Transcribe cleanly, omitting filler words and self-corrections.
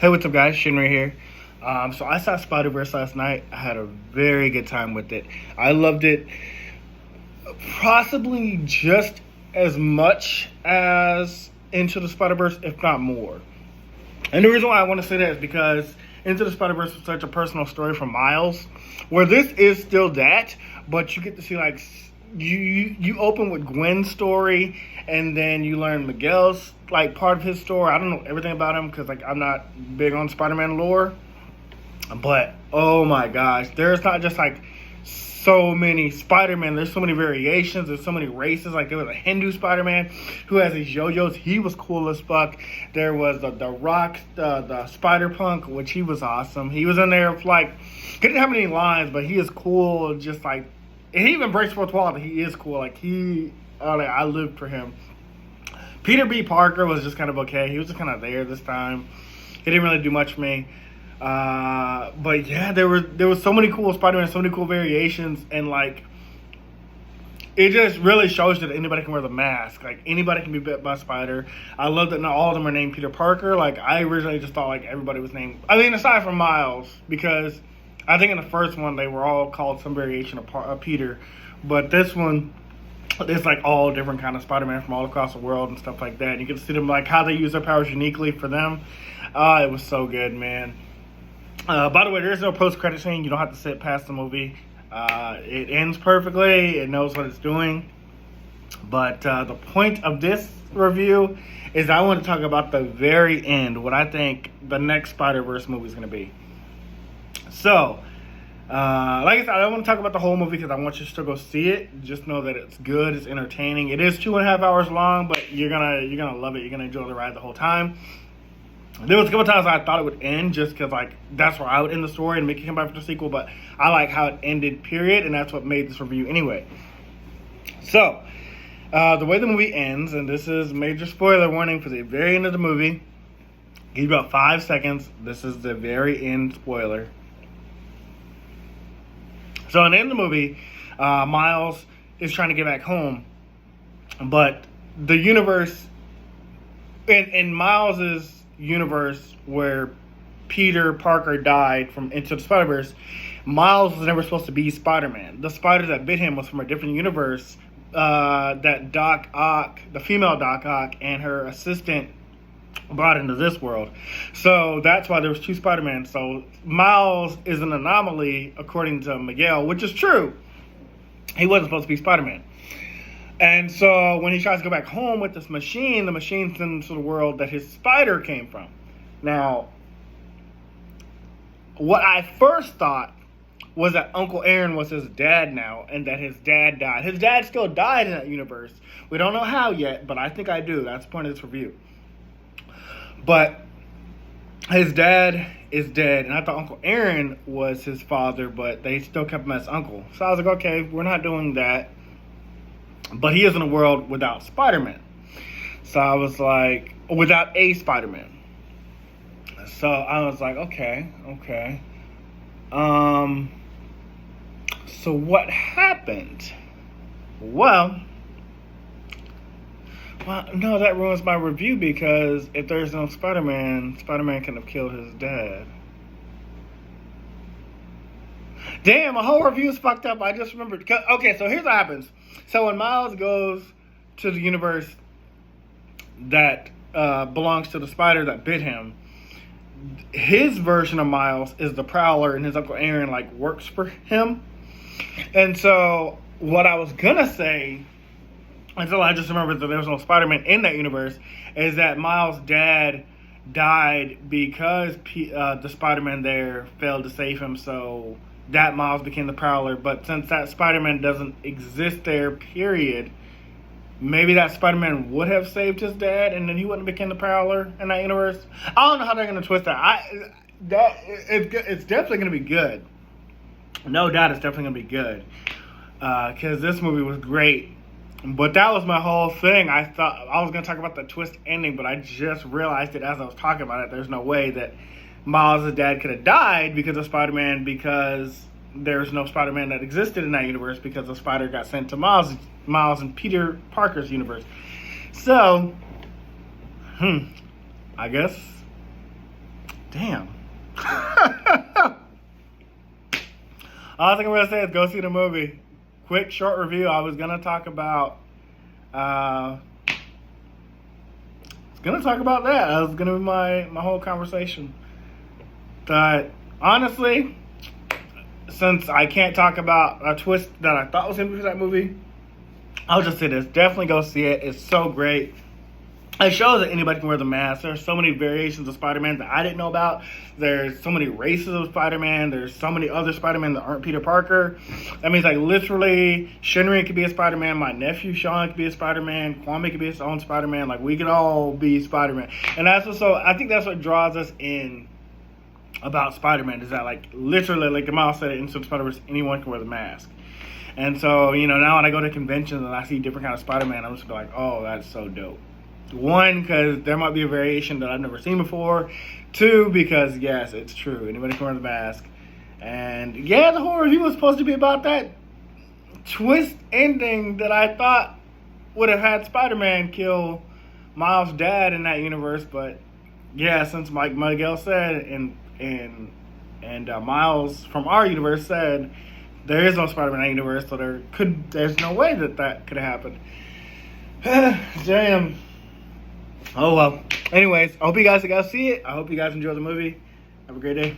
Hey, what's up, guys? Shin right here. So I saw Spider-Verse last night. I had a very good time with it. I loved it possibly just as much as Into the Spider-Verse, if not more. And the reason why I want to say that is because Into the Spider-Verse was such a personal story from Miles, where this is still that, but you get to see like you open with Gwen's story, and then you learn Miguel's like part of his story. I don't know everything about him because like I'm not big on Spider-Man lore, but oh my gosh, there's not just like so many Spider-Man. There's so many variations. There's so many races. Like there was a Hindu Spider-Man who has these yo-yos. He was cool as fuck. There was the Rock, the Spider-Punk, which he was awesome. He was in there with like, he didn't have any lines, but he is cool. Just like, and he even breaks fourth wall. He is cool. Like like I lived for him. Peter B. Parker was just kind of okay. He was just kind of there this time. He didn't really do much for me. But yeah, there was so many cool Spider-Man, so many cool variations, and like it just really shows that anybody can wear the mask. Like anybody can be bit by a spider. I love that not all of them are named Peter Parker. Like I originally just thought like everybody was named. I mean, aside from Miles, because I think in the first one they were all called some variation of Peter, but this one it's like all different kind of Spider-Man from all across the world and stuff like that. And you get to see them like how they use their powers uniquely for them. It was so good, man. By the way, there is no post-credit scene. You don't have to sit past the movie. It ends perfectly. It knows what it's doing. But the point of this review is I want to talk about the very end, what I think the next Spider-Verse movie is going to be. So, like I said, I don't want to talk about the whole movie because I want you to go see it. Just know that it's good, it's entertaining. It is 2.5 hours long, but you're gonna love it. You're gonna enjoy the ride the whole time. There was a couple times I thought it would end just because, like, that's where I would end the story and make it come back for the sequel. But I like how it ended, period, and that's what made this review anyway. So, the way the movie ends, and this is major spoiler warning for the very end of the movie. Give you about 5 seconds. This is the very end spoiler. So, in the end of the movie, Miles is trying to get back home, but the universe, in Miles's universe where Peter Parker died from Into the Spider-Verse, Miles was never supposed to be Spider-Man. The spider that bit him was from a different universe that Doc Ock, the female Doc Ock, and her assistant brought into this world. So that's why there was 2 Spider-Man. So Miles is an anomaly according to Miguel, which is true. He wasn't supposed to be Spider-Man. And so when he tries to go back home with this machine, the machine sends him to the world that his spider came from. Now, what I first thought was that Uncle Aaron was his dad now, and that his dad died. His dad still died in that universe. We don't know how yet, but I think I do. That's the point of this review. But his dad is dead, and I thought Uncle Aaron was his father, but they still kept him as uncle. So I was like, okay, we're not doing that. But he is in a world without Spider-Man. So I was like, without a Spider-Man. So I was like, okay. So what happened? Well, no, that ruins my review because if there's no Spider-Man, Spider-Man can have killed his dad. Damn, my whole review is fucked up. I just remembered. Okay, so here's what happens. So when Miles goes to the universe that belongs to the spider that bit him, his version of Miles is the Prowler, and his Uncle Aaron like works for him. And so what I was gonna say, until I just remembered that there was no Spider-Man in that universe, is that Miles' dad died because the Spider-Man there failed to save him. So that Miles became the Prowler. But since that Spider-Man doesn't exist there, period, maybe that Spider-Man would have saved his dad and then he wouldn't have become the Prowler in that universe. I don't know how they're going to twist that. It's definitely going to be good. No doubt it's definitely going to be good. Because this movie was great. But that was my whole thing. I thought I was going to talk about the twist ending, but I just realized it as I was talking about it. There's no way that Miles' dad could have died because of Spider-Man, because there's no Spider-Man that existed in that universe because the spider got sent to Miles and Peter Parker's universe. So, I guess Damn. All I'm gonna say is go see the movie. Quick, short review. I was gonna talk about. That. That was gonna be my whole conversation. But honestly, since I can't talk about a twist that I thought was gonna be for that movie, I'll just say this: definitely go see it. It's so great. It shows that anybody can wear the mask. There's so many variations of Spider-Man that I didn't know about. There's so many races of Spider-Man. There's so many other Spider-Man that aren't Peter Parker. That means, like, literally, Shinri could be a Spider-Man. My nephew Sean could be a Spider-Man. Kwame could be his own Spider-Man. Like, we could all be Spider-Man. And that's what, so I think that's what draws us in about Spider-Man, is that, like, literally, like the Miles said, in Spider-Verse, anyone can wear the mask. And so, you know, now when I go to conventions and I see different kind of Spider-Man, I'm just like, oh, that's so dope. One, because there might be a variation that I've never seen before. Two, because, yes, it's true. Anybody can wear the mask. And, yeah, the whole review was supposed to be about that twist ending that I thought would have had Spider-Man kill Miles' dad in that universe. But, yeah, since Mike Miguel said and Miles from our universe said there is no Spider-Man in that universe, so there's no way that could have happened. Damn. Oh, well. Anyways, I hope you guys see it. I hope you guys enjoy the movie. Have a great day.